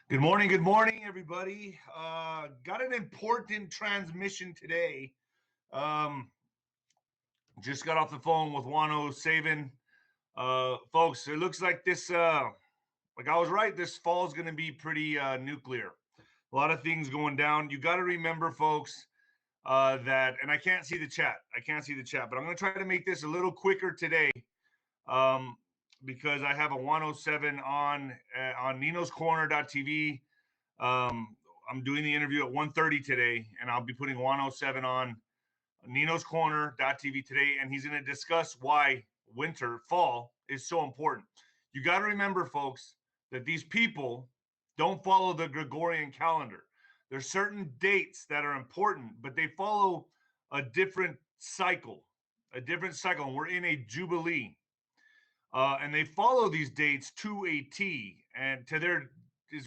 Good morning, everybody. Got an important transmission today. Um, just got off the phone with JuanO'Savin. Folks, it looks like like I was right, this fall is going to be pretty nuclear. A lot of things going down. You got to remember, folks, and I can't see the chat. I can't see the chat, but I'm going to try to make this a little quicker today um, because I have a 107 on ninoscorner.tv. Um, I'm doing the interview at 1:30 today, and I'll be putting 107 on ninoscorner.tv today, and he's going to discuss why fall is so important. You got to remember, folks, that these people don't follow the Gregorian calendar. There's certain dates that are important, but they follow a different cycle, and we're in a jubilee. And they follow these dates to a T, and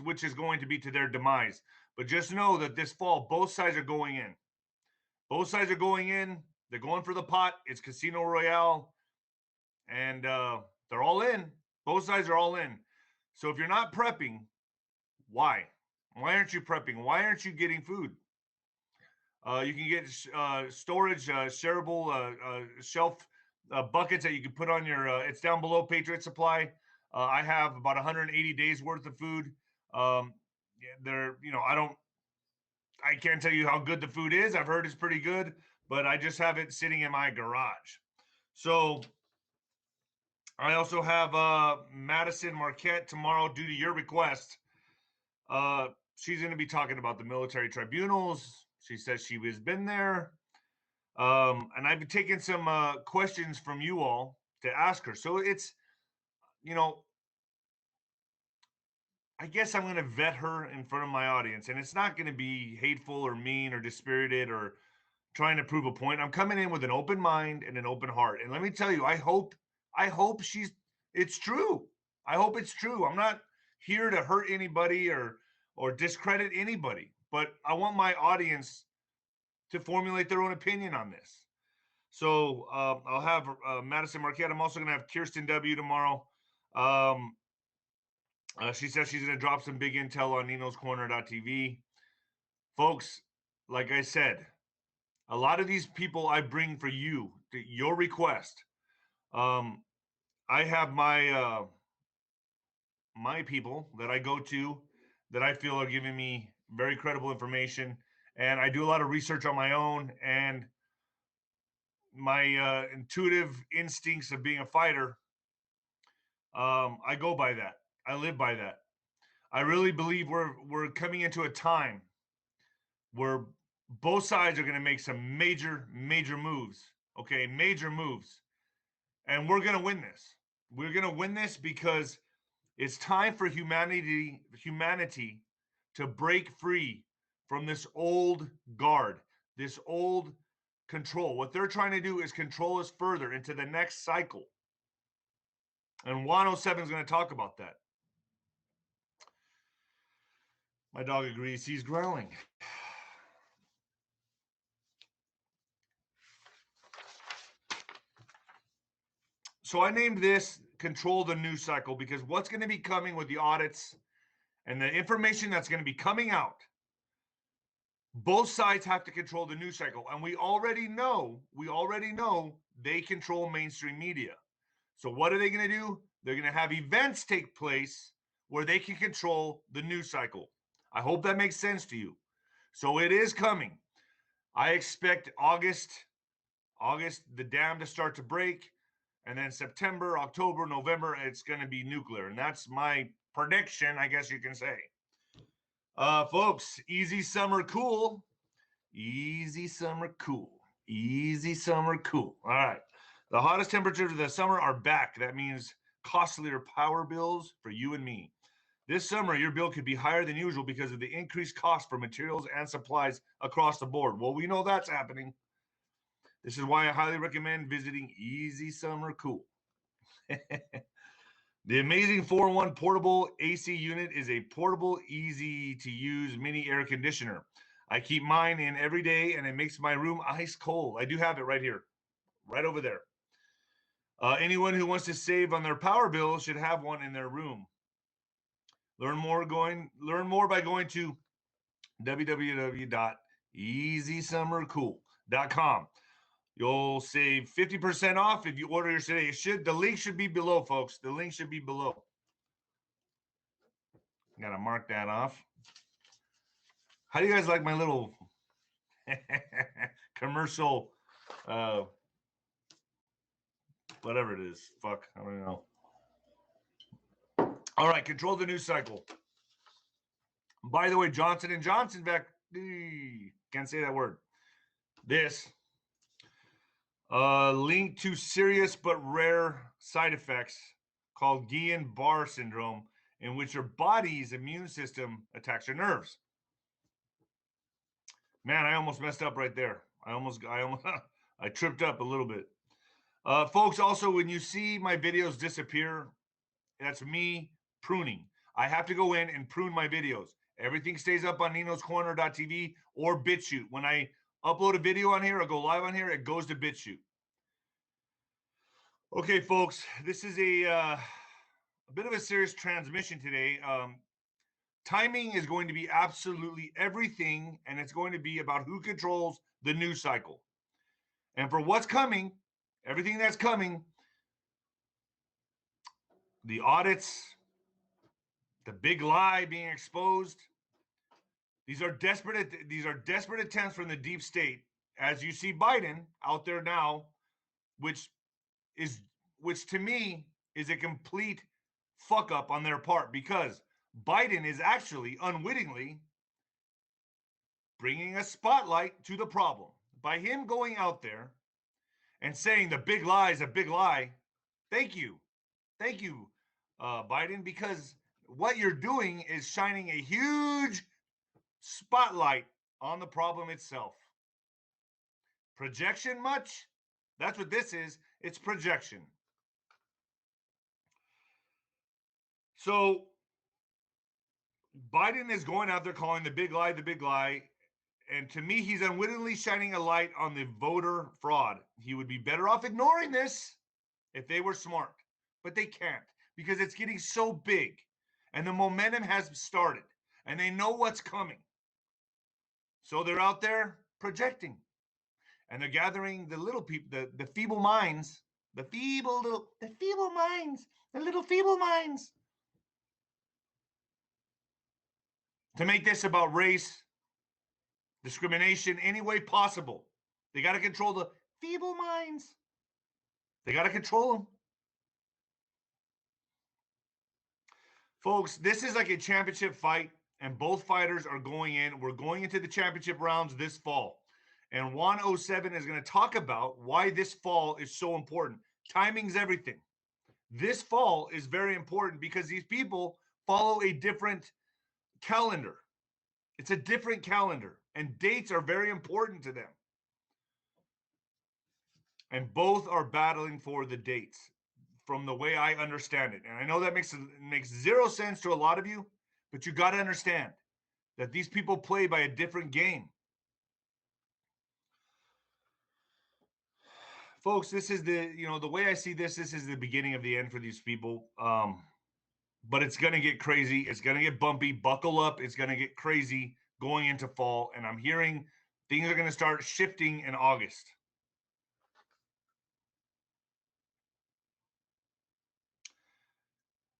which is going to be to their demise. But just know that this fall, both sides are going in. Both sides are going in. They're going for the pot. It's Casino Royale, and they're all in. Both sides are all in. So if you're not prepping, why? Why aren't you prepping? Why aren't you getting food? You can get storage, shareable shelf buckets that you can put on your. It's down below Patriot Supply. I have about 180 days worth of food. I can't tell you how good the food is. I've heard it's pretty good, but I just have it sitting in my garage. So I also have Madison Marquette tomorrow due to your request. She's going to be talking about the military tribunals. She says she has been there. And I've been taking some questions from you all to ask her. So it's, you know, I guess I'm going to vet her in front of my audience, and it's not going to be hateful or mean or dispirited or trying to prove a point. I'm coming in with an open mind and an open heart. And let me tell you, I hope it's true. I hope it's true. I'm not here to hurt anybody or discredit anybody, but I want my audience to formulate their own opinion on this. So I'll have Madison Marquette. I'm also going to have Kirsten W. tomorrow. She says she's going to drop some big intel on ninoscorner.tv. Folks, like I said, a lot of these people I bring for you, your request. I have my people that I go to that I feel are giving me very credible information, and I do a lot of research on my own, and my intuitive instincts of being a fighter. I go by that. I live by that. I really believe we're coming into a time where both sides are going to make some major moves. Okay, major moves, and we're going to win this. We're going to win this because it's time for humanity to break free from this old guard, this old control. What they're trying to do is control us further into the next cycle. And 107 is going to talk about that. My dog agrees. He's growling. So I named this Control the News Cycle because what's going to be coming with the audits and the information that's going to be coming out, both sides have to control the news cycle. And we already know they control mainstream media. So what are they going to do? They're going to have events take place where they can control the news cycle. I hope that makes sense to you. So it is coming. I expect August, the dam to start to break. And then September, October, November, it's going to be nuclear. And that's my prediction, I guess you can say. Folks, easy summer cool. Easy summer cool. Easy summer cool. All right. The hottest temperatures of the summer are back. That means costlier power bills for you and me. This summer, your bill could be higher than usual because of the increased cost for materials and supplies across the board. Well, we know that's happening. This is why I highly recommend visiting Easy Summer Cool. The amazing 4-in-1 portable AC unit is a portable, easy-to-use mini air conditioner. I keep mine in every day, and it makes my room ice cold. I do have it right here, right over there. Anyone who wants to save on their power bill should have one in their room. Learn more by going to www.easysummercool.com. You'll save 50% off if you order yours today. The link should be below, folks. The link should be below. Gotta mark that off. How do you guys like my little commercial whatever it is? Fuck, I don't know. All right, control the news cycle. By the way, Johnson & Johnson can't say that word. This linked to serious but rare side effects called Guillain-Barre syndrome, in which your body's immune system attacks your nerves. Man, I almost messed up right there. I tripped up a little bit. Folks, also, when you see my videos disappear, that's me pruning. I have to go in and prune my videos. Everything stays up on ninoscorner.tv or BitChute. When I upload a video on here or go live on here, it goes to BitChute. Okay, folks, this is a bit of a serious transmission today. Timing is going to be absolutely everything, and it's going to be about who controls the news cycle. And for what's coming, everything that's coming, the audits, the big lie being exposed, these are desperate attempts from the deep state. As you see Biden out there now, which to me is a complete fuck up on their part, because Biden is actually unwittingly bringing a spotlight to the problem by him going out there and saying the big lie is a big lie. Thank you, Biden, because what you're doing is shining a huge spotlight on the problem itself. Projection much? That's what this is. It's projection. So Biden is going out there calling the big lie the big lie. And to me, he's unwittingly shining a light on the voter fraud. He would be better off ignoring this if they were smart. But they can't, because it's getting so big. And the momentum has started. And they know what's coming. So they're out there projecting. And they're gathering the little people, the feeble minds, the feeble minds, to make this about race, discrimination, any way possible. They got to control the feeble minds. They got to control them. Folks, this is like a championship fight, and both fighters are going in. We're going into the championship rounds this fall. And JuanO'Savin is going to talk about why this fall is so important. Timing's everything. This fall is very important because these people follow a different calendar. It's a different calendar, and dates are very important to them. And both are battling for the dates from the way I understand it. And I know that makes zero sense to a lot of you, but you got to understand that these people play by a different game. Folks, this is the way I see this is the beginning of the end for these people. But it's going to get crazy. It's going to get bumpy. Buckle up. It's going to get crazy going into fall. And I'm hearing things are going to start shifting in August.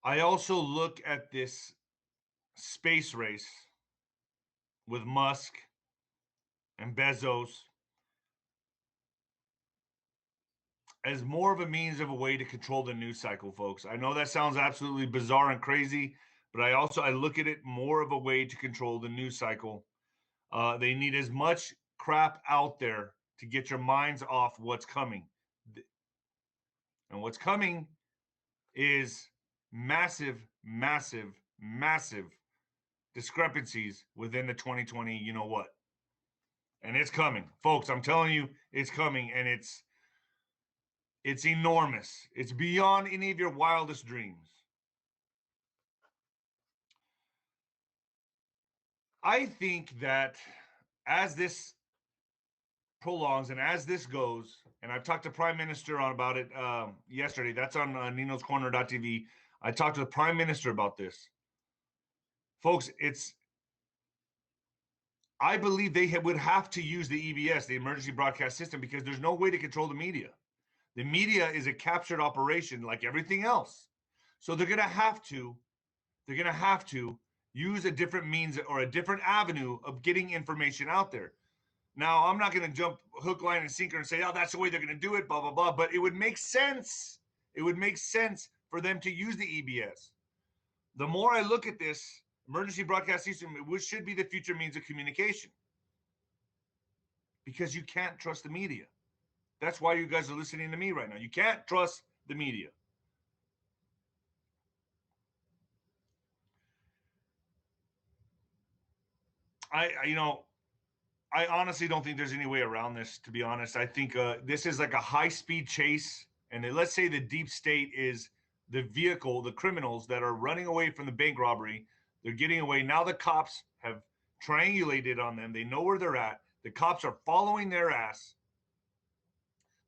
I also look at this space race with Musk and Bezos as more of a means of a way to control the news cycle, folks. I know that sounds absolutely bizarre and crazy, but I look at it more of a way to control the news cycle. They need as much crap out there to get your minds off what's coming. And what's coming is massive discrepancies within the 2020, you know what? And it's coming. Folks, I'm telling you, it's coming, and it's enormous. It's beyond any of your wildest dreams. I think that as this prolongs and as this goes, and I've talked to Prime Minister about it yesterday. That's on ninoscorner.tv. I talked to the Prime Minister about this. Folks, I believe they would have to use the EBS, the emergency broadcast system, because there's no way to control the media. The media is a captured operation like everything else. So they're going to have to use a different means or a different avenue of getting information out there. Now, I'm not going to jump hook, line, and sinker and say, oh, that's the way they're going to do it, blah, blah, blah. But it would make sense. It would make sense for them to use the EBS. The more I look at this emergency broadcast system, which should be the future means of communication, because you can't trust the media. That's why you guys are listening to me right now. You can't trust the media. I honestly don't think there's any way around this, to be honest. I think this is like a high-speed chase. And let's say the deep state is the vehicle, the criminals that are running away from the bank robbery. They're getting away. Now the cops have triangulated on them. They know where they're at. The cops are following their ass.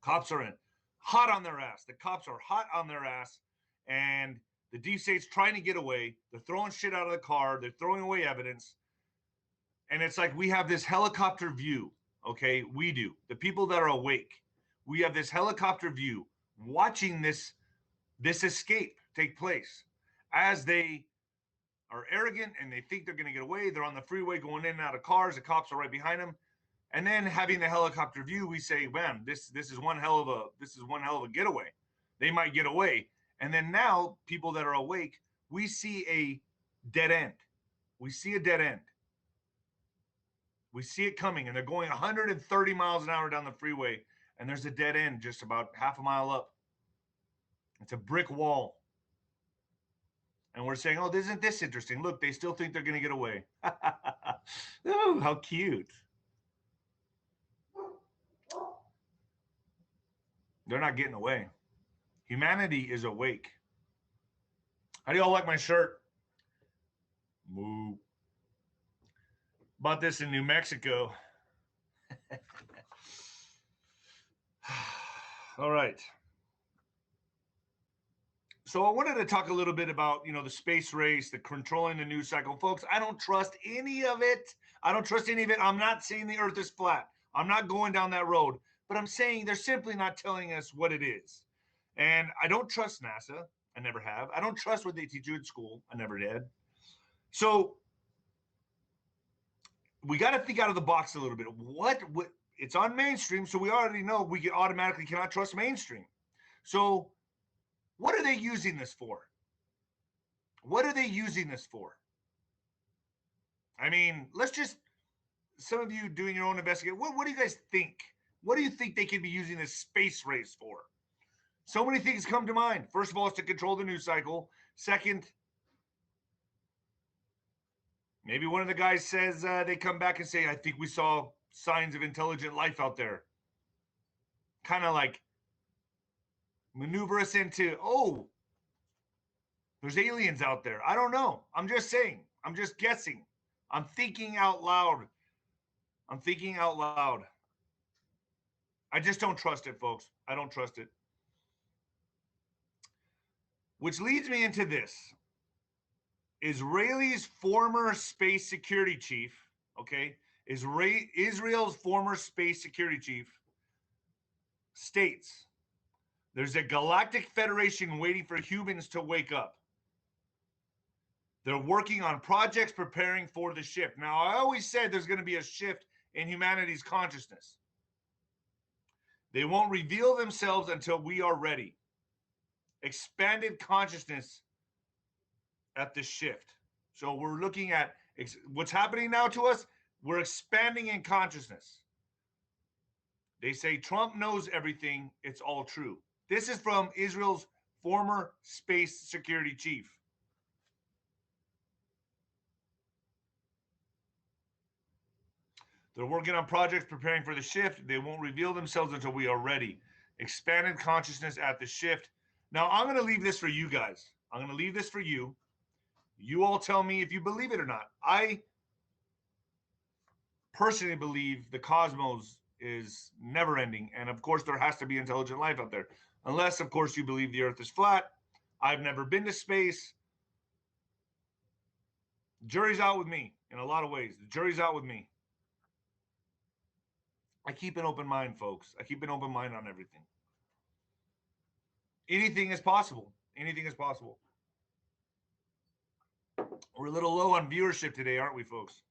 Cops are hot on their ass. The cops are hot on their ass. And the deep state's trying to get away. They're throwing shit out of the car. They're throwing away evidence. And it's like we have this helicopter view, okay? We do. The people that are awake, we have this helicopter view watching this escape take place as they are arrogant and they think they're going to get away. They're on the freeway going in and out of cars. The cops are right behind them. And then having the helicopter view, we say, man, this is one hell of a getaway. They might get away. And then now people that are awake, we see a dead end. We see a dead end. We see it coming, and they're going 130 miles an hour down the freeway, and there's a dead end just about half a mile up. It's a brick wall. And we're saying, oh, isn't this interesting? Look, they still think they're going to get away. Oh, how cute. They're not getting away. Humanity is awake. How do y'all like my shirt? Moo. Bought this in New Mexico. All right. So I wanted to talk a little bit about, the space race, the controlling the news cycle. Folks, I don't trust any of it. I'm not saying the earth is flat. I'm not going down that road. But I'm saying they're simply not telling us what it is. And I don't trust NASA. I never have. I don't trust what they teach you at school. I never did. So we got to think out of the box a little bit. What it's on mainstream, so we already know we automatically cannot trust mainstream. So what are they using this for? What are they using this for? I mean, some of you doing your own investigation, what do you guys think? What do you think they could be using this space race for? So many things come to mind. First of all, it's to control the news cycle. Second, maybe one of the guys says they come back and say, I think we saw signs of intelligent life out there. Kind of like maneuver us into, oh, there's aliens out there. I don't know. I'm just saying. I'm just guessing. I'm thinking out loud. I just don't trust it, folks. I don't trust it. Which leads me into this. Israel's former space security chief, okay, Israel's former space security chief states there's a galactic federation waiting for humans to wake up. They're working on projects preparing for the shift. Now, I always said there's going to be a shift in humanity's consciousness. They won't reveal themselves until we are ready. Expanded consciousness at the shift. So we're looking at what's happening now to us. We're expanding in consciousness. They say Trump knows everything. It's all true. This is from Israel's former space security chief. They're working on projects preparing for the shift. They won't reveal themselves until we are ready. Expanded consciousness at the shift. Now, I'm going to leave this for you guys. I'm going to leave this for you. You all tell me if you believe it or not. I personally believe the cosmos is never ending. And of course, there has to be intelligent life out there. Unless, of course, you believe the earth is flat. I've never been to space. Jury's out with me in a lot of ways. The jury's out with me. I keep an open mind, folks. I keep an open mind on everything. Anything is possible. Anything is possible. We're a little low on viewership today, aren't we, folks?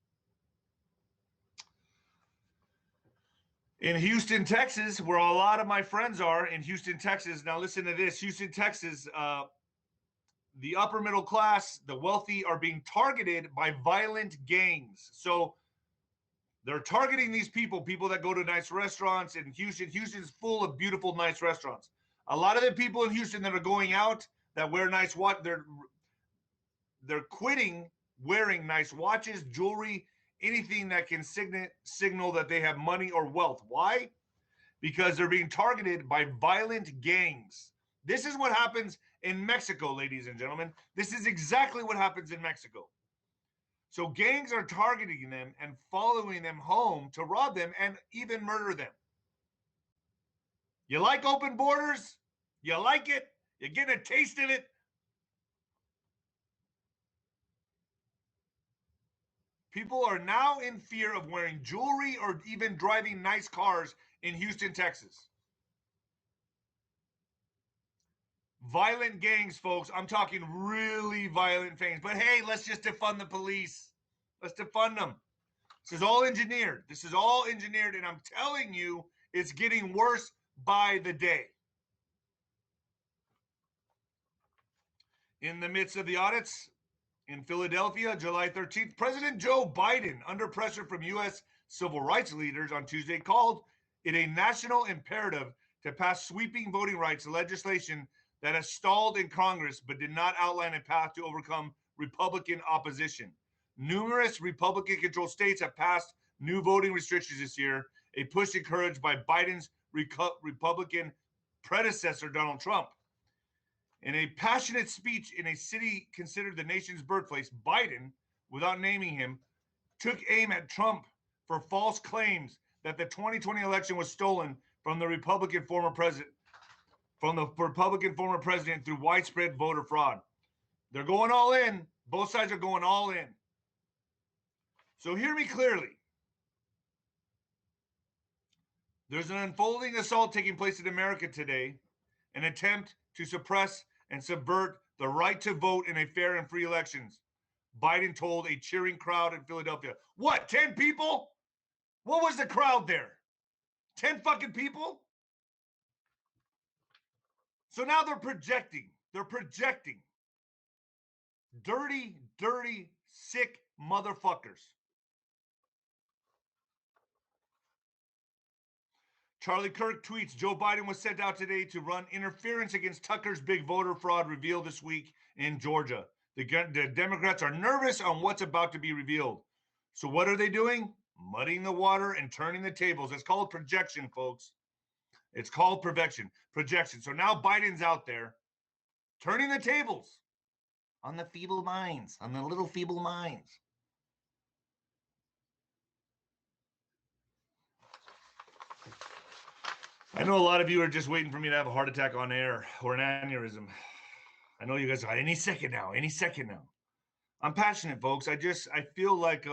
In Houston, Texas, where a lot of my friends are in Houston, Texas. Now, listen to this. Houston, Texas, the upper middle class, the wealthy are being targeted by violent gangs. So they're targeting these people that go to nice restaurants in Houston. Houston's full of beautiful, nice restaurants. A lot of the people in Houston that are going out that wear nice watch, they're quitting wearing nice watches, jewelry, anything that can signal that they have money or wealth. Why? Because they're being targeted by violent gangs. This is what happens in Mexico, ladies and gentlemen. This is exactly what happens in Mexico. So gangs are targeting them and following them home to rob them and even murder them. You like open borders? You like it? You're getting a taste of it? People are now in fear of wearing jewelry or even driving nice cars in Houston, Texas. Violent gangs, folks. I'm talking really violent gangs. But hey, let's just defund the police. Let's defund them. This is all engineered. This is all engineered, and I'm telling you, it's getting worse by the day. In the midst of the audits in Philadelphia, July 13th, President Joe Biden, under pressure from U.S. civil rights leaders on Tuesday, called it a national imperative to pass sweeping voting rights legislation that has stalled in Congress but did not outline a path to overcome Republican opposition. Numerous Republican-controlled states have passed new voting restrictions this year, a push encouraged by Biden's Republican predecessor, Donald Trump. In a passionate speech in a city considered the nation's birthplace, Biden, without naming him, took aim at Trump for false claims that the 2020 election was stolen from the Republican former president through widespread voter fraud. They're going all in. Both sides are going all in. So hear me clearly. There's an unfolding assault taking place in America today, an attempt to suppress and subvert the right to vote in a fair and free elections. Biden told a cheering crowd in Philadelphia. What, 10 people? What was the crowd there? 10 fucking people? So now they're projecting. They're projecting. Dirty, dirty, sick motherfuckers. Charlie Kirk tweets, Joe Biden was sent out today to run interference against Tucker's big voter fraud revealed this week in Georgia. The Democrats are nervous on what's about to be revealed. So what are they doing? Muddying the water and turning the tables. It's called projection, folks. It's called projection. So now Biden's out there turning the tables on the feeble minds, on the little feeble minds. I know a lot of you are just waiting for me to have a heart attack on air or an aneurysm. I know you guys are any second now. I'm passionate, folks. I feel like,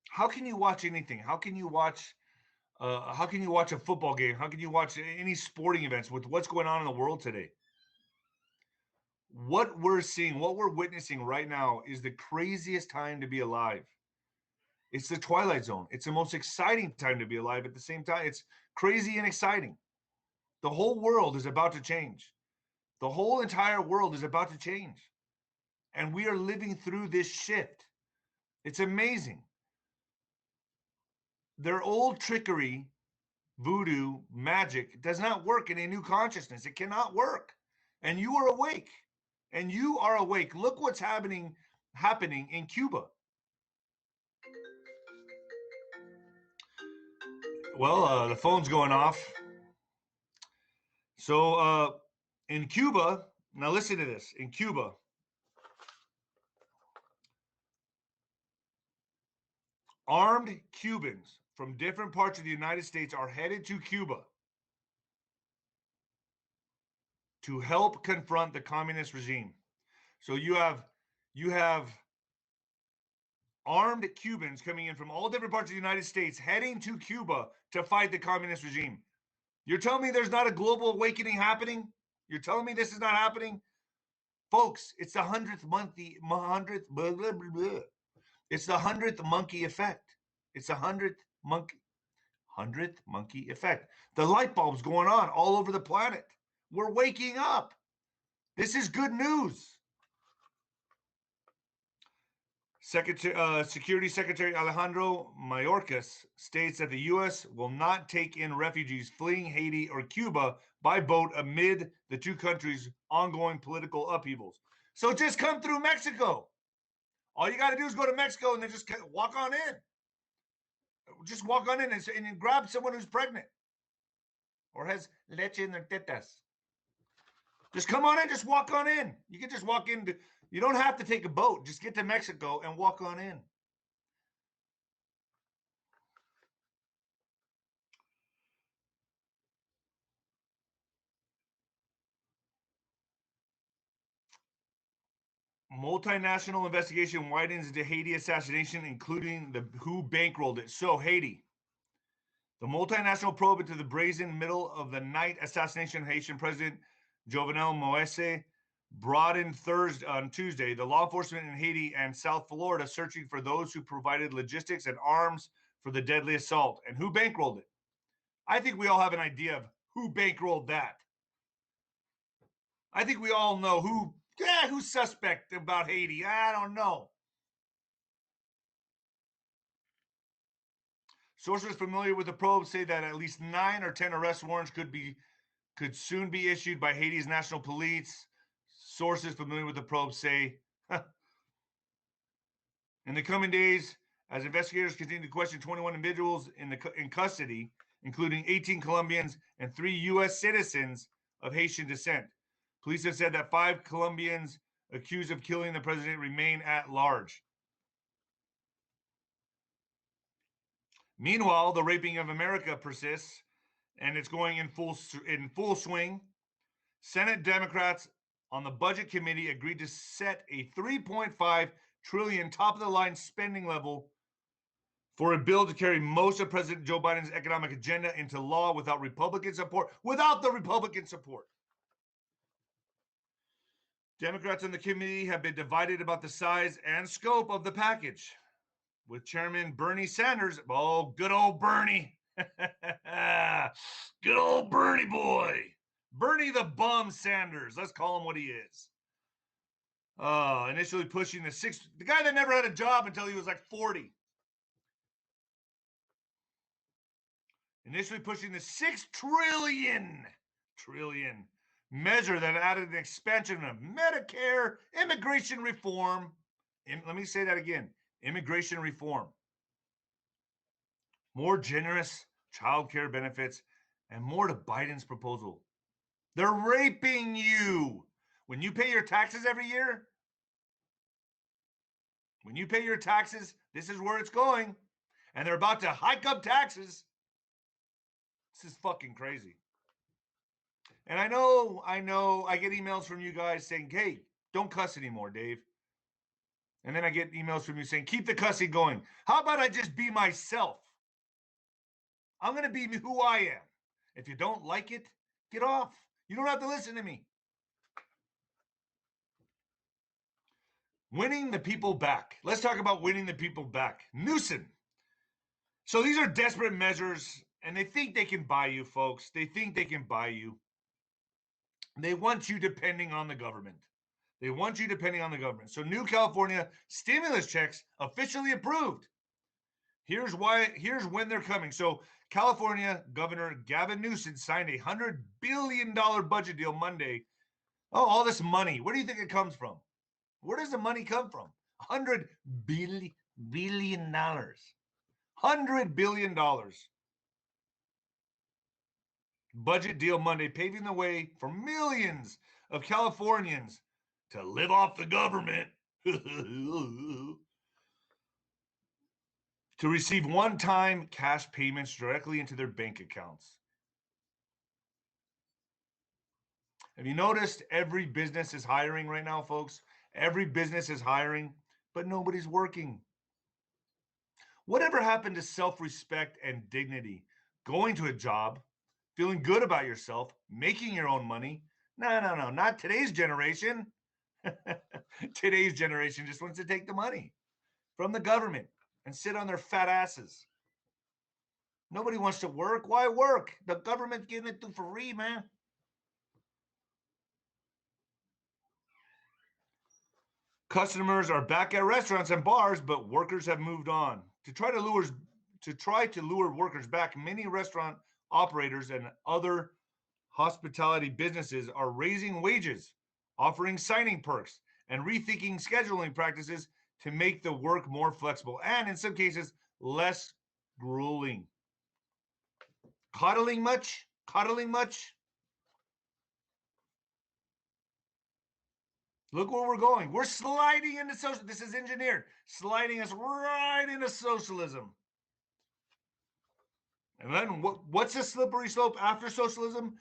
how can you watch anything? How can you watch a football game? How can you watch any sporting events with what's going on in the world today? What we're seeing, what we're witnessing right now is the craziest time to be alive. It's the twilight zone. It's the most exciting time to be alive at the same time. It's crazy and exciting. The whole world is about to change. The whole entire world is about to change. And we are living through this shift. It's amazing. Their old trickery, voodoo, magic does not work in a new consciousness. It cannot work. And you are awake. Look what's happening in Cuba. Well, the phone's going off. So in Cuba, now listen to this. In Cuba, armed Cubans from different parts of the United States are headed to Cuba to help confront the communist regime. So you have You have armed Cubans coming in from all different parts of the United States heading to Cuba to fight the communist regime. You're telling me there's not a global awakening happening? You're telling me this is not happening? Folks, it's the 100th monkey, It's the 100th monkey effect. It's the 100th monkey effect. The light bulb's going on all over the planet. We're waking up. This is good news. Security Secretary Alejandro Mayorkas states that the U.S. will not take in refugees fleeing Haiti or Cuba by boat amid the two countries' ongoing political upheavals. So just come through Mexico. All you got to do is go to Mexico and then just walk on in. Just walk on in and grab someone who's pregnant or has leche in their tetas. Just come on in, just walk on in. You can just walk in. You don't have to take a boat. Just get to Mexico and walk on in. Multinational investigation widens into Haiti assassination, including who bankrolled it. So Haiti. The multinational probe into the brazen middle of the night assassination of Haitian President Jovenel Moise broadened on Tuesday. The law enforcement in Haiti and South Florida searching for those who provided logistics and arms for the deadly assault. And who bankrolled it? I think we all have an idea of who bankrolled that. I think we all know who's suspect about Haiti. I don't know. Sources familiar with the probe say that at least 9 or 10 arrest warrants could soon be issued by Haiti's national police. Sources familiar with the probe say in the coming days, as investigators continue to question 21 individuals in custody, including 18 Colombians and 3 U.S. citizens of Haitian descent. Police have said that 5 Colombians accused of killing the president remain at large. Meanwhile, the raping of America persists, and it's going in full swing. Senate Democrats on the Budget Committee agreed to set a $3.5 trillion top-of-the-line spending level for a bill to carry most of President Joe Biden's economic agenda into law without Republican support. Without the Republican support. Democrats on the committee have been divided about the size and scope of the package, with Chairman Bernie Sanders. Oh, good old Bernie. Good old Bernie boy. Bernie the Bum Sanders. Let's call him what he is. Initially pushing the guy that never had a job until he was like 40. Initially pushing the $6 trillion measure that added an expansion of Medicare, immigration reform. Let me say that again. Immigration reform. More generous child care benefits, and more to Biden's proposal. They're raping you. When you pay your taxes every year, this is where it's going. And they're about to hike up taxes. This is fucking crazy. And I know, I get emails from you guys saying, hey, don't cuss anymore, Dave. And then I get emails from you saying, keep the cussing going. How about I just be myself? I'm going to be who I am. If you don't like it, get off. You don't have to listen to me. Winning the people back. Let's talk about winning the people back. Newsom. So these are desperate measures, and they think they can buy you, folks. They think they can buy you. They want you depending on the government. So new California stimulus checks officially approved. Here's when they're coming. So California Governor Gavin Newsom signed a $100 billion budget deal Monday. Oh, all this money. Where do you think it comes from? Where does the money come from? $100 billion. $100 billion. Budget deal Monday, paving the way for millions of Californians to live off the government. To receive one-time cash payments directly into their bank accounts. Have you noticed every business is hiring right now, folks? Every business is hiring, but nobody's working. Whatever happened to self-respect and dignity? Going to a job, feeling good about yourself, making your own money? No, not today's generation. Today's generation just wants to take the money from the government and sit on their fat asses. Nobody wants to work. Why work? The government's giving it to free, man. Customers are back at restaurants and bars, but workers have moved on. To try to lure workers back, many restaurant operators and other hospitality businesses are raising wages, offering signing perks, and rethinking scheduling practices to make the work more flexible and, in some cases, less grueling. Coddling much? Coddling much? Look where we're going. We're sliding into social. This is engineered, sliding us right into socialism. And then what's the slippery slope after socialism?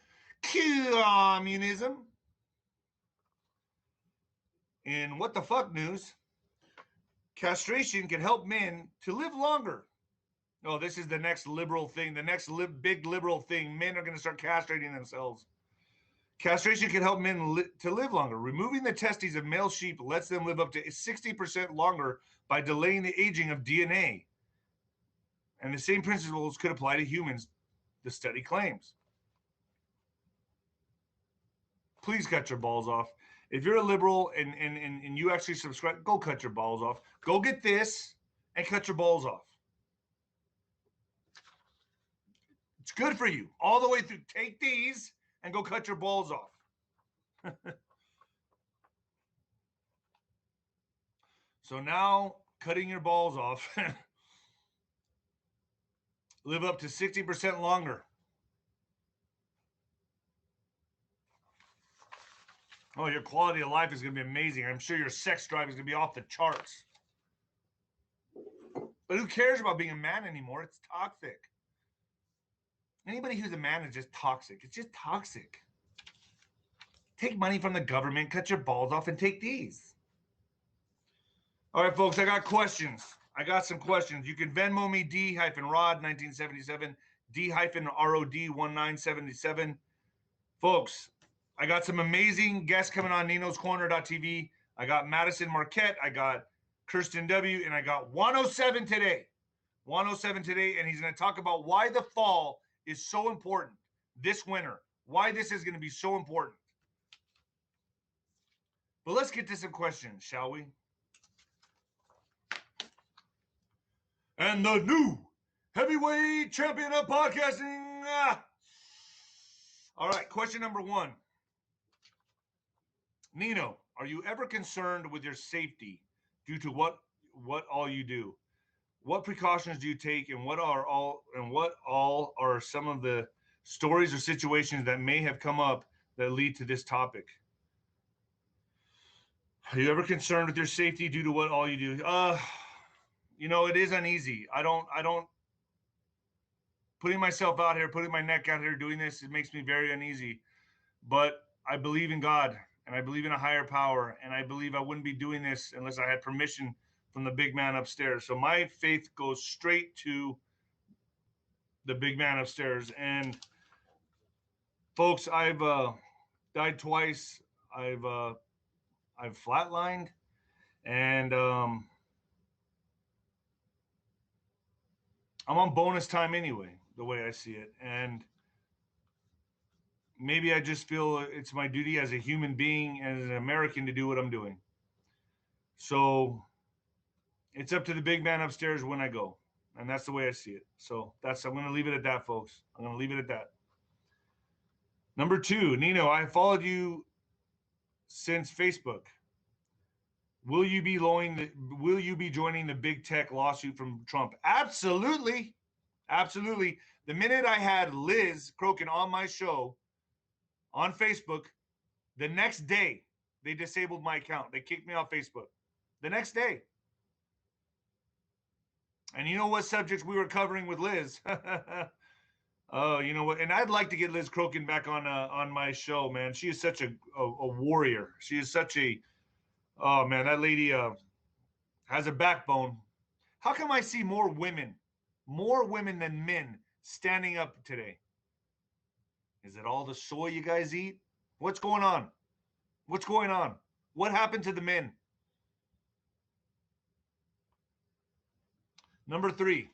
Communism. In what the fuck news, castration can help men to live longer. Oh, this is the next liberal thing. The next big liberal thing. Men are going to start castrating themselves. Castration can help men to live longer. Removing the testes of male sheep lets them live up to 60% longer by delaying the aging of DNA. And the same principles could apply to humans, the study claims. Please cut your balls off. If you're a liberal and you actually subscribe, go cut your balls off. Go get this and cut your balls off. It's good for you. All the way through. Take these and go cut your balls off. So now, cutting your balls off, live up to 60% longer. Oh, your quality of life is going to be amazing. I'm sure your sex drive is going to be off the charts. But who cares about being a man anymore? It's toxic. Anybody who's a man is just toxic. It's just toxic. Take money from the government, cut your balls off, and take these. All right, folks, I got questions. I got some questions. You can Venmo me D-Rod 1977, D-Rod 1977. Folks, I got some amazing guests coming on Nino'sCorner.tv. I got Madison Marquette, I got Kirsten W., and I got JuanO'Savin today. JuanO'Savin today, and he's going to talk about why the fall is so important this winter, why this is going to be so important. But let's get to some questions, shall we? And the new heavyweight champion of podcasting. All right, question number 1. Nino, are you ever concerned with your safety due to what all you do? What precautions do you take, and what all are some of the stories or situations that may have come up that lead to this topic? Are you ever concerned with your safety due to what all you do? It is uneasy. I don't putting myself out here, putting my neck out here, doing this, it makes me very uneasy. But I believe in God, and I believe in a higher power, and I believe I wouldn't be doing this unless I had permission from the big man upstairs. So my faith goes straight to the big man upstairs. And folks, I've died twice. I've flatlined, and I'm on bonus time anyway, the way I see it. And maybe I just feel it's my duty as a human being and as an American to do what I'm doing. So it's up to the big man upstairs when I go. And that's the way I see it. So I'm going to leave it at that, folks. I'm going to leave it at that. Number 2, Nino, I followed you since Facebook. Will you be joining the big tech lawsuit from Trump? Absolutely. Absolutely. The minute I had Liz Crokin on my show on Facebook, the next day they disabled my account. They kicked me off Facebook. The next day. And you know what subjects we were covering with Liz? Oh, you know what? And I'd like to get Liz Crokin back on my show, man. She is such a warrior. She is such a Oh man, that lady has a backbone. How come I see more women than men standing up today? Is it all the soy you guys eat? What's going on? What's going on? What happened to the men? Number 3.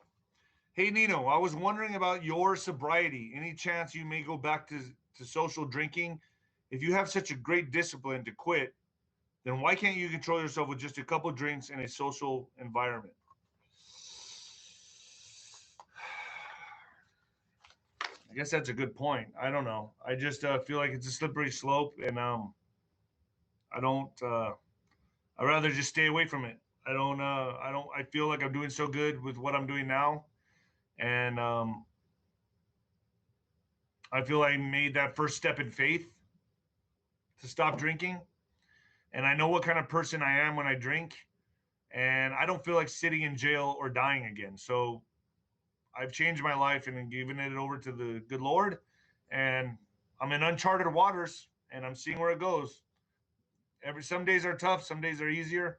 Hey Nino, I was wondering about your sobriety. Any chance you may go back to social drinking? If you have such a great discipline to quit, then why can't you control yourself with just a couple drinks in a social environment? I guess that's a good point. I don't know. I just feel like it's a slippery slope, and I don't. I'd rather just stay away from it. I don't. I don't. I feel like I'm doing so good with what I'm doing now, and I feel I made that first step in faith to stop drinking, and I know what kind of person I am when I drink, and I don't feel like sitting in jail or dying again. So I've changed my life and given it over to the good Lord, and I'm in uncharted waters, and I'm seeing where it goes. Some days are tough, some days are easier,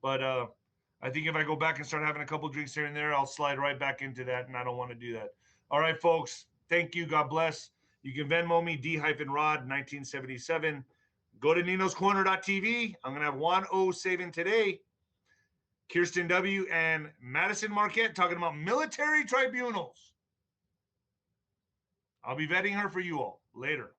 but I think if I go back and start having a couple drinks here and there, I'll slide right back into that, and I don't want to do that. All right, folks, thank you. God bless. You can Venmo me D-Rod 1977. Go to ninoscorner.tv. I'm going to have JuanO'Savin today, Kirsten W., and Madison Marquette talking about military tribunals. I'll be vetting her for you all later.